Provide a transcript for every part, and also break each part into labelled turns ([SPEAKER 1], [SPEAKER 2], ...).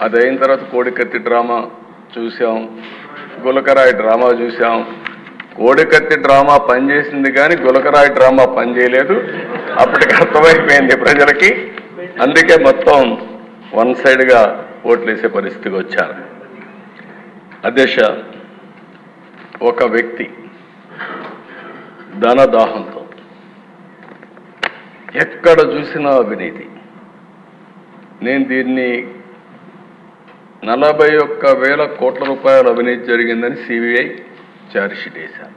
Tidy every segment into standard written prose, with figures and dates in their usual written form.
[SPEAKER 1] అదైన తర్వాత కోడికత్తి డ్రామా చూసాం, గులకరాయి డ్రామా చూసాం. కోడికత్తి డ్రామా పనిచేసింది కానీ గులకరాయి డ్రామా పనిచేయలేదు. అప్పటికి అర్థమైపోయింది ప్రజలకి. అందుకే మొత్తం వన్ సైడ్గా ఓట్లేసే పరిస్థితికి వచ్చారు. అధ్యక్ష, ఒక వ్యక్తి ధనదాహంతో ఎక్కడ చూసినా అవినీతి. నేను దీన్ని 41,000 కోట్ల రూపాయల అవినీతి జరిగిందని సిబిఐ ఛార్జ్షీట్ వేశారు.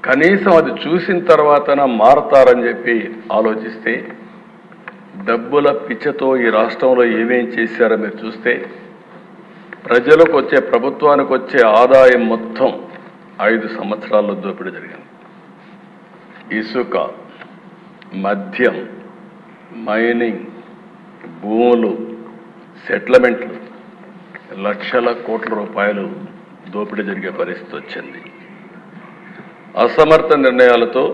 [SPEAKER 1] కనీసం అది చూసిన తర్వాతన మారతారని చెప్పి ఆలోచిస్తే డబ్బుల పిచ్చతో ఈ రాష్ట్రంలో ఏమేం చేశారో మీరు చూస్తే ప్రజలకు వచ్చే, ప్రభుత్వానికి వచ్చే ఆదాయం మొత్తం 5 సంవత్సరాల్లో దోపిడీ జరిగింది. ఇసుక, మద్యం, మైనింగ్, భూములు, సెటిల్మెంట్లు, లక్షల కోట్ల రూపాయలు దోపిడీ జరిగే పరిస్థితి వచ్చింది. అసమర్థ నిర్ణయాలతో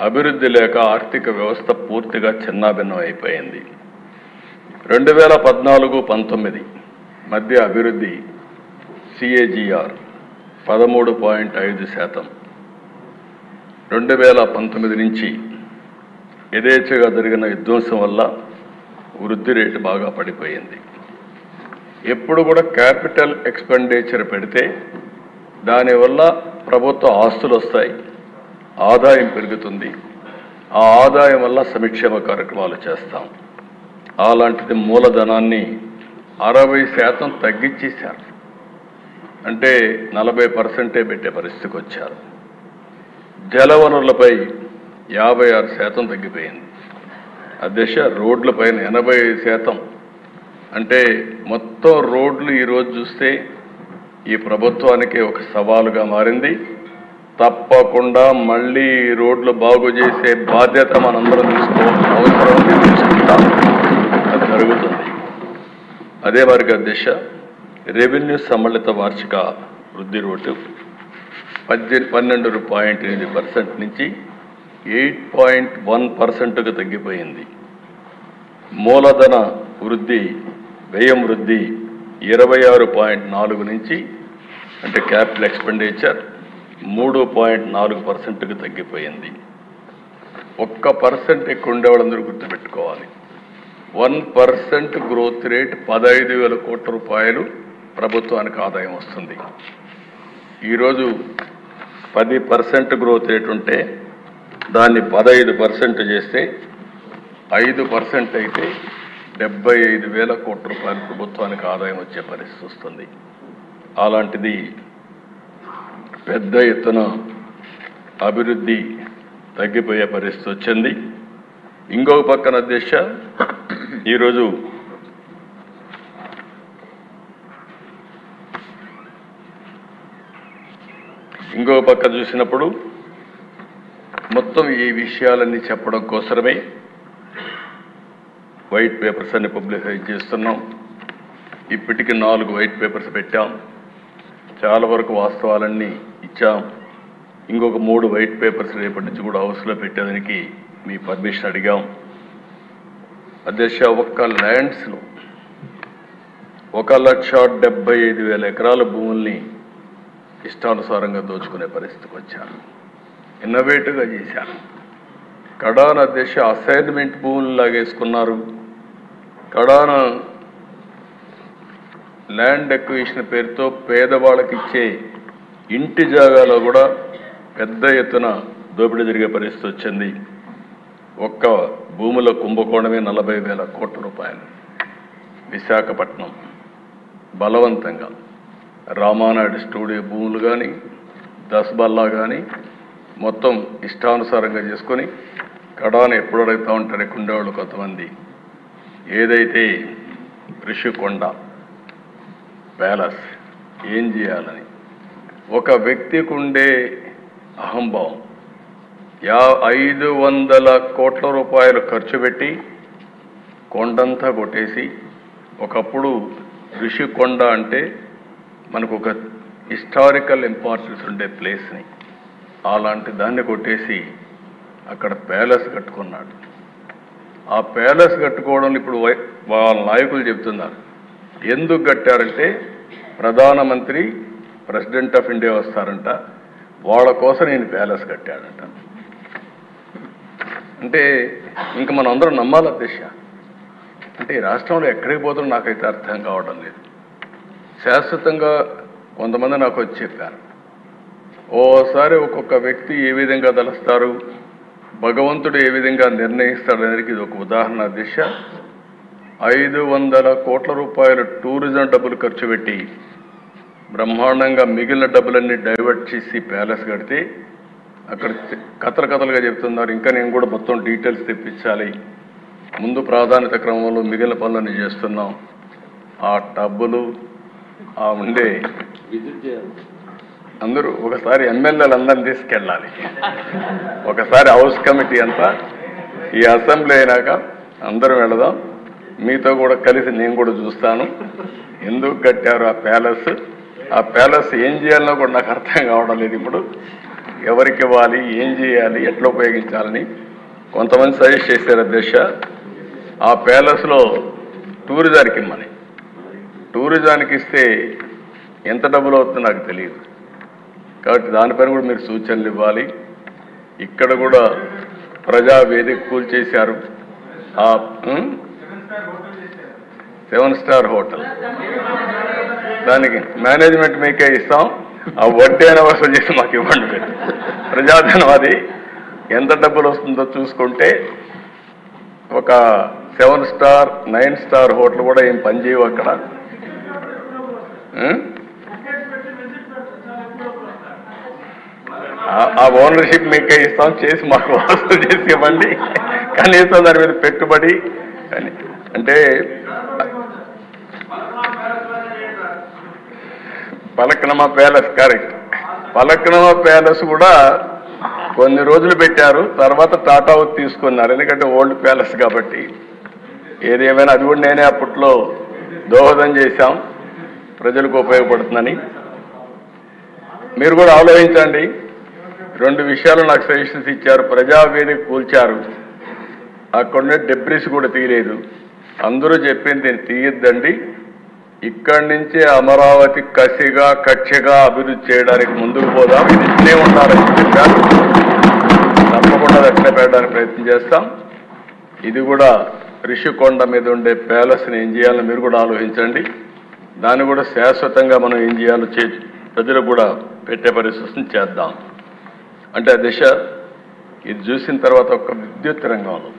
[SPEAKER 1] అభివృద్ధి లేక ఆర్థిక వ్యవస్థ పూర్తిగా చిన్నాభిన్నం అయిపోయింది. 2014-19 మధ్య అభివృద్ధి CAGR 13.5%. 2019 నుంచి యథేచ్ఛగా జరిగిన విధ్వంసం వల్ల వృద్ధి రేటు బాగా పడిపోయింది. ఎప్పుడు కూడా క్యాపిటల్ ఎక్స్పెండిచర్ పెడితే దానివల్ల ప్రభుత్వ ఆస్తులు వస్తాయి, ఆదాయం పెరుగుతుంది. ఆ ఆదాయం వల్ల సంక్షేమ కార్యక్రమాలు చేస్తాం. అలాంటిది మూలధనాన్ని 60% తగ్గించేశారు. అంటే 40% పెట్టే పరిస్థితికి వచ్చారు. జలవనరులపై 56% తగ్గిపోయింది. అధ్యక్ష, రోడ్లపైన 85%. అంటే మొత్తం రోడ్లు ఈరోజు చూస్తే ఈ ప్రభుత్వానికి ఒక సవాలుగా మారింది. తప్పకుండా మళ్ళీ రోడ్లు బాగు చేసే బాధ్యత మనందరం తీసుకోవాల్సిన అవసరం తీసుకుంటాం. అది జరుగుతుంది. అదే వారికి అధ్యక్ష, రెవెన్యూ సమ్మిళిత వార్షిక వృద్ధి రేటు 12.8% నుంచి 8.1%కు తగ్గిపోయింది. మూలధన వృద్ధి, వ్యయం వృద్ధి 26.4 నుంచి, అంటే క్యాపిటల్ ఎక్స్పెండిచర్ 3.4%కు తగ్గిపోయింది. 1% ఎక్కువ ఉండేవాళ్ళందరూ గుర్తుపెట్టుకోవాలి. 1% గ్రోత్ రేట్ 15,000 కోట్ల రూపాయలు ప్రభుత్వానికి ఆదాయం వస్తుంది. ఈరోజు 10% గ్రోత్ రేట్ ఉంటే దాన్ని 15% చేస్తే 5% అయితే 75,000 కోట్ల రూపాయలు ప్రభుత్వానికి ఆదాయం వచ్చే పరిస్థితి వస్తుంది. అలాంటిది పెద్ద ఎత్తున అభివృద్ధి తగ్గిపోయే పరిస్థితి వచ్చింది. ఇంకొక పక్కన అధ్యక్ష, ఈరోజు ఇంకొక పక్క చూసినప్పుడు మొత్తం ఈ విషయాలన్నీ చెప్పడం కోసమే వైట్ పేపర్స్ అన్ని పబ్లిసైజ్ చేస్తున్నాం. ఇప్పటికి 4 వైట్ పేపర్స్ పెట్టాం. చాలా వరకు వాస్తవాలన్నీ ఇచ్చాం. ఇంకొక 3 వైట్ పేపర్స్ రేపటి నుంచి కూడా హౌస్లో పెట్టేదానికి మీ పర్మిషన్ అడిగాం. అధ్యక్ష, ఒక్క ల్యాండ్స్లో 1,75,000 ఎకరాల భూముల్ని ఇష్టానుసారంగా దోచుకునే పరిస్థితికి వచ్చారు. ఇన్నోవేటివ్గా చేశారు. కడాన అధ్యక్ష అసైన్మెంట్ భూములు లాగేసుకున్నారు. కడాన ల్యాండ్ ఎక్విజిషన్ పేరుతో పేదవాళ్ళకి ఇచ్చే ఇంటి జాగాలో కూడా పెద్ద ఎత్తున దోపిడీ జరిగే పరిస్థితి వచ్చింది. ఒక్క భూముల కుంభకోణమే 40,000 కోట్ల రూపాయలు. విశాఖపట్నం బలవంతంగా రామానాయుడు స్టూడియో భూములు కానీ, దస్బల్లా కానీ మొత్తం ఇష్టానుసారంగా చేసుకొని కడాన ఎప్పుడు అడుగుతూ ఉంటారు ఉండేవాళ్ళు కొంతమంది. ఏదైతే ఋషికొండ ప్యాలెస్ ఏం చేయాలని ఒక వ్యక్తికి ఉండే అహంభావం, 500 కోట్ల రూపాయలు ఖర్చు పెట్టి కొండంతా కొట్టేసి, ఒకప్పుడు ఋషికొండ అంటే మనకు ఒక హిస్టారికల్ ఇంపార్టెన్స్ ఉండే ప్లేస్ని, అలాంటి దాన్ని కొట్టేసి అక్కడ ప్యాలెస్ కట్టుకున్నాడు. ఆ ప్యాలెస్ కట్టుకోవడం ఇప్పుడు వాళ్ళ నాయకులు చెప్తున్నారు. ఎందుకు కట్టారంటే ప్రధానమంత్రి ప్రెసిడెంట్ ఆఫ్ ఇండియా వస్తారంట, వాళ్ళ కోసం నేను ప్యాలెస్ కట్టాడంట. అంటే ఇంకా మనం అందరం నమ్మాలి అధ్యక్ష. అంటే ఈ రాష్ట్రంలో ఎక్కడికి పోతుందో నాకైతే అర్థం కావడం లేదు. శాశ్వతంగా కొంతమంది నాకు వచ్చి చెప్పారు, ఓసారి ఒక్కొక్క వ్యక్తి ఏ విధంగా తలుస్తారు, భగవంతుడు ఏ విధంగా నిర్ణయిస్తాడు అనేది ఇది ఒక ఉదాహరణ అధ్యక్ష. 500 కోట్ల రూపాయలు టూరిజం డబ్బులు ఖర్చు పెట్టి బ్రహ్మాండంగా మిగిలిన డబ్బులన్నీ డైవర్ట్ చేసి ప్యాలెస్ కడితే అక్కడ కథలుగా చెప్తున్నారు. ఇంకా నేను కూడా మొత్తం డీటెయిల్స్ తెప్పించాలి, ముందు ప్రాధాన్యత క్రమంలో మిగిలిన పనులన్నీ చేస్తున్నాం. ఆ డబ్బులు ఆ ఉండే అందరూ ఒకసారి ఎమ్మెల్యేలు అందరిని తీసుకెళ్ళాలి, ఒకసారి హౌస్ కమిటీ అంతా ఈ అసెంబ్లీ అయినాక అందరూ వెళదాం, మీతో కూడా కలిసి నేను కూడా చూస్తాను ఎందుకు కట్టారు ఆ ప్యాలెస్ ఏం చేయాలనో కూడా నాకు అర్థం కావడం లేదు. ఇప్పుడు ఎవరికి ఇవ్వాలి, ఏం చేయాలి, ఎట్లా ఉపయోగించాలని కొంతమంది సజెస్ట్ చేశారు అధ్యక్ష. ఆ ప్యాలెస్లో టూరిజానికి ఇమ్మని, టూరిజానికి ఇస్తే ఎంత డబ్బులు అవుతుందో నాకు తెలియదు, కాబట్టి దానిపైన కూడా మీరు సూచనలు ఇవ్వాలి. ఇక్కడ కూడా ప్రజావేదిక కూల్చేశారు, ఆ 7 స్టార్ హోటల్, దానికి మేనేజ్మెంట్ మీకే ఇస్తాం, ఆ వడ్డీ అయినా వసూలు చేసి మాకు ఇవ్వండి. మీరు ప్రజాధనం అది ఎంత డబ్బులు వస్తుందో చూసుకుంటే ఒక 7 స్టార్ 9 స్టార్ హోటల్ కూడా ఏం పనిచేయవు అక్కడ. ఆ ఓనర్షిప్ మీకే ఇస్తాం, చేసి మాకు వసూలు చేసి ఇవ్వండి, కనీసం దాని మీద పెట్టుబడి అని. అంటే పలక్నమా ప్యాలెస్ కరెక్ట్, పలక్నమా ప్యాలెస్ కూడా కొన్ని రోజులు పెట్టారు, తర్వాత టాటా తీసుకున్నారు, ఎందుకంటే ఓల్డ్ ప్యాలెస్ కాబట్టి. ఏదేమైనా అది కూడా నేనే అప్పట్లో దోహదం చేశాం, ప్రజలకు ఉపయోగపడుతుందని. మీరు కూడా ఆలోచించండి. 2 విషయాలు నాకు సజెషన్స్ ఇచ్చారు. ప్రజావేదిక కూల్చారు, అక్కడనే డెబ్రిస్ కూడా తీయలేదు. అందరూ చెప్పింది దీన్ని తీయద్దండి, ఇక్కడి నుంచే అమరావతి కక్షగా అభివృద్ధి చేయడానికి ముందుకు పోదాం, ఇది ఇట్లే ఉండాలని చెప్పారు. తప్పకుండా అట్లే పెట్టడానికి ప్రయత్నం చేస్తాం. ఇది కూడా రిషికొండ మీద ఉండే ప్యాలెస్ని ఏం చేయాలో మీరు కూడా ఆలోచించండి. దాన్ని కూడా శాశ్వతంగా మనం ఏం చేయాలో ప్రజలకు కూడా పెట్టే పరిస్థితిని చేద్దాం. అంటే ఆ దిశ ఇది చూసిన తర్వాత ఒక విద్యుత్ రంగంలో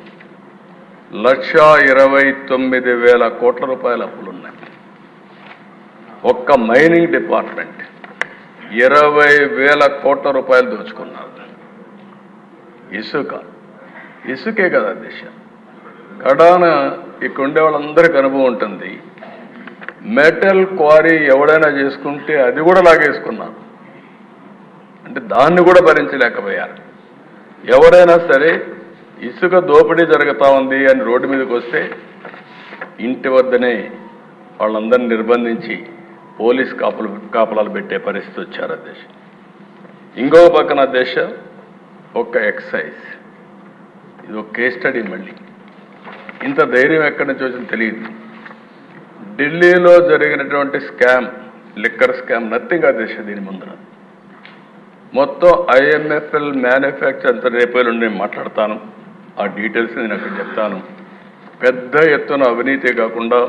[SPEAKER 1] 1,29,000 కోట్ల రూపాయల అప్పులు ఉన్నాయి. ఒక్క మైనింగ్ డిపార్ట్మెంట్ 20,000 కోట్ల రూపాయలు దోచుకున్నారు. ఇసుకే కదా దిశ. కడాన ఇక్కడ ఉండే వాళ్ళందరికీ అనుభవం ఉంటుంది. మెటల్ క్వారీ ఎవడైనా చేసుకుంటే అది కూడా లాగేసుకున్నారు, అంటే దాన్ని కూడా భరించలేకపోయారు. ఎవరైనా సరే ఇసుక దోపిడీ జరుగుతూ ఉంది అని రోడ్డు మీదకి వస్తే ఇంటి వద్దనే వాళ్ళందరినీ నిర్బంధించి పోలీస్ కాపలాలు పెట్టే పరిస్థితి వచ్చారు అధ్యక్ష. ఇంకో పక్కన అధ్యక్ష ఒక ఎక్సైజ్, ఇది ఒక కేస్ స్టడీ. మళ్ళీ ఇంత ధైర్యం ఎక్కడి నుంచి వచ్చిందో తెలియదు. ఢిల్లీలో జరిగినటువంటి స్కామ్, లిక్కర్ స్కామ్ నథింగ్ అధ్యక్ష. దీని ముందర మొత్తం IMFL మ్యానుఫ్యాక్చర్ అంత రేపే నుండి నేను మాట్లాడతాను, ఆ డీటెయిల్స్ నేను అక్కడ చెప్తాను. పెద్ద ఎత్తున అవినీతి కాకుండా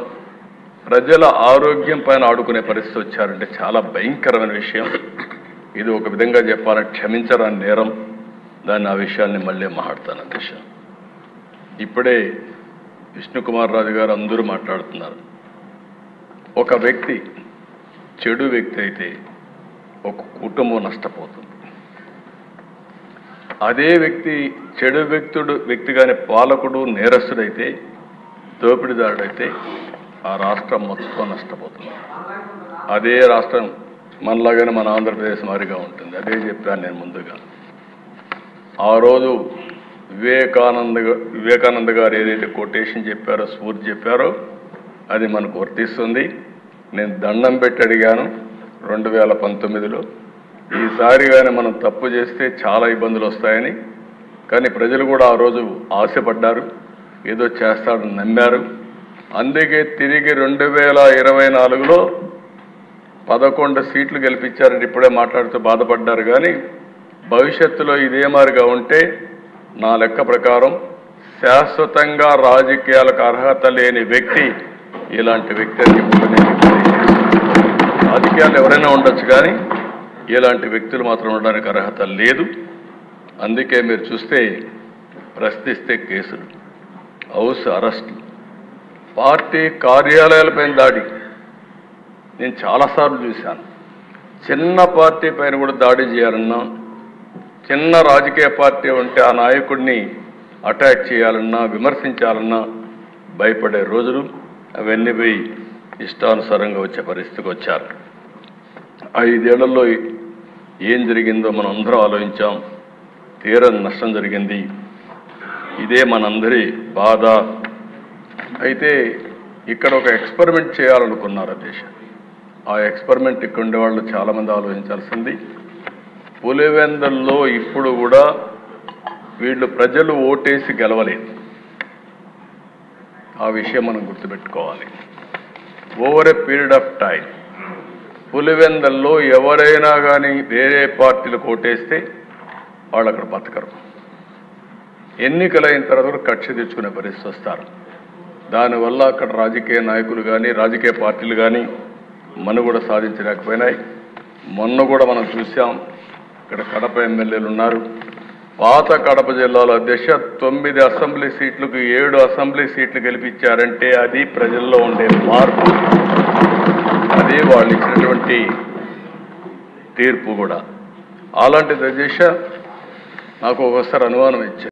[SPEAKER 1] ప్రజల ఆరోగ్యం పైన ఆడుకునే పరిస్థితి వచ్చారంటే చాలా భయంకరమైన విషయం. ఇది ఒక విధంగా చెప్పాలని క్షమించరాని నేరం. దాన్ని ఆ విషయాన్ని మళ్ళీ మాట్లాడతాను అధ్యక్ష. ఇప్పుడే విష్ణుకుమార్ రాజు గారు అందరూ మాట్లాడుతున్నారు. ఒక వ్యక్తి చెడు వ్యక్తి అయితే ఒక కుటుంబం నష్టపోతుంది. అదే వ్యక్తి చెడు వ్యక్తిగానే పాలకుడు నేరస్తుడైతే, దోపిడీదారుడైతే ఆ రాష్ట్రం మొత్తం నష్టపోతుంది. అదే రాష్ట్రం మనలాగానే మన ఆంధ్రప్రదేశ్ మాదిరిగా ఉంటుంది. అదే చెప్పాను నేను ముందుగా. ఆ రోజు వివేకానంద గారు ఏదైతే కొటేషన్ చెప్పారో, స్ఫూర్తి చెప్పారో అది మనకు వర్తిస్తుంది. నేను దండం పెట్టి అడిగాను 2019లో, ఈసారి కానీ మనం తప్పు చేస్తే చాలా ఇబ్బందులు వస్తాయని. కానీ ప్రజలు కూడా ఆ రోజు ఆశపడ్డారు. ఏదో చేస్తాడని నమ్మారు. అందుకే తిరిగి 2024లో 11 సీట్లు గెలిపించారని ఇప్పుడే మాట్లాడుతూ బాధపడ్డారు. కానీ భవిష్యత్తులో ఇదే మారిగా ఉంటే నా లెక్క ప్రకారం శాశ్వతంగా రాజకీయాలకు అర్హత లేని వ్యక్తి ఇలాంటి వ్యక్తి అని రాజకీయాలు ఎవరైనా ఉండొచ్చు, కానీ ఇలాంటి వ్యక్తులు మాత్రం ఉండడానికి అర్హత లేదు. అందుకే మీరు చూస్తే ప్రశ్నిస్తే కేసులు, హౌస్ అరెస్టులు, పార్టీ కార్యాలయాలపైన దాడి నేను చాలాసార్లు చూశాను. చిన్న పార్టీ పైన కూడా దాడి చేయాలన్నా, చిన్న రాజకీయ పార్టీ ఉంటే ఆ నాయకుడిని అటాక్ చేయాలన్నా, విమర్శించాలన్నా భయపడే రోజులు అవన్నీ పోయి ఇష్టానుసారంగా వచ్చే పరిస్థితికి వచ్చారు. 5 ఏళ్లలో ఏం జరిగిందో మనం అందరం ఆలోచించాం. తీరని నష్టం జరిగింది. ఇదే మనందరి బాధ. అయితే ఇక్కడ ఒక ఎక్స్పెరిమెంట్ చేయాలనుకున్నారు దేశం. ఆ ఎక్స్పెరిమెంట్ ఇక్కడ ఉండే వాళ్ళు చాలామంది ఆలోచించాల్సింది, పులివెందుల్లో ఇప్పుడు కూడా వీళ్ళు ప్రజలు ఓటేసి గెలవలేదు. ఆ విషయం మనం గుర్తుపెట్టుకోవాలి. Over a period of time పులివెందుల్లో ఎవరైనా కానీ వేరే పార్టీలకు ఓటేస్తే వాళ్ళు అక్కడ బతకరు. ఎన్నికలైన తర్వాత కక్ష తెచ్చుకునే పరిస్థితి వస్తారు. దానివల్ల అక్కడ రాజకీయ నాయకులు కానీ రాజకీయ పార్టీలు కానీ మనుగడ సాధించలేకపోయినాయి. మొన్న కూడా మనం చూసాం, ఇక్కడ కడప ఎమ్మెల్యేలు ఉన్నారు. పాత కడప జిల్లాలో అధ్యక్ష 9 అసెంబ్లీ సీట్లకు 7 అసెంబ్లీ సీట్లు గెలిపించారంటే అది ప్రజల్లో ఉండే మార్పు, అదే వాళ్ళు ఇచ్చినటువంటి తీర్పు కూడా. అలాంటిది అధ్యక్ష నాకు ఒకసారి అనుమానం ఇచ్చారు.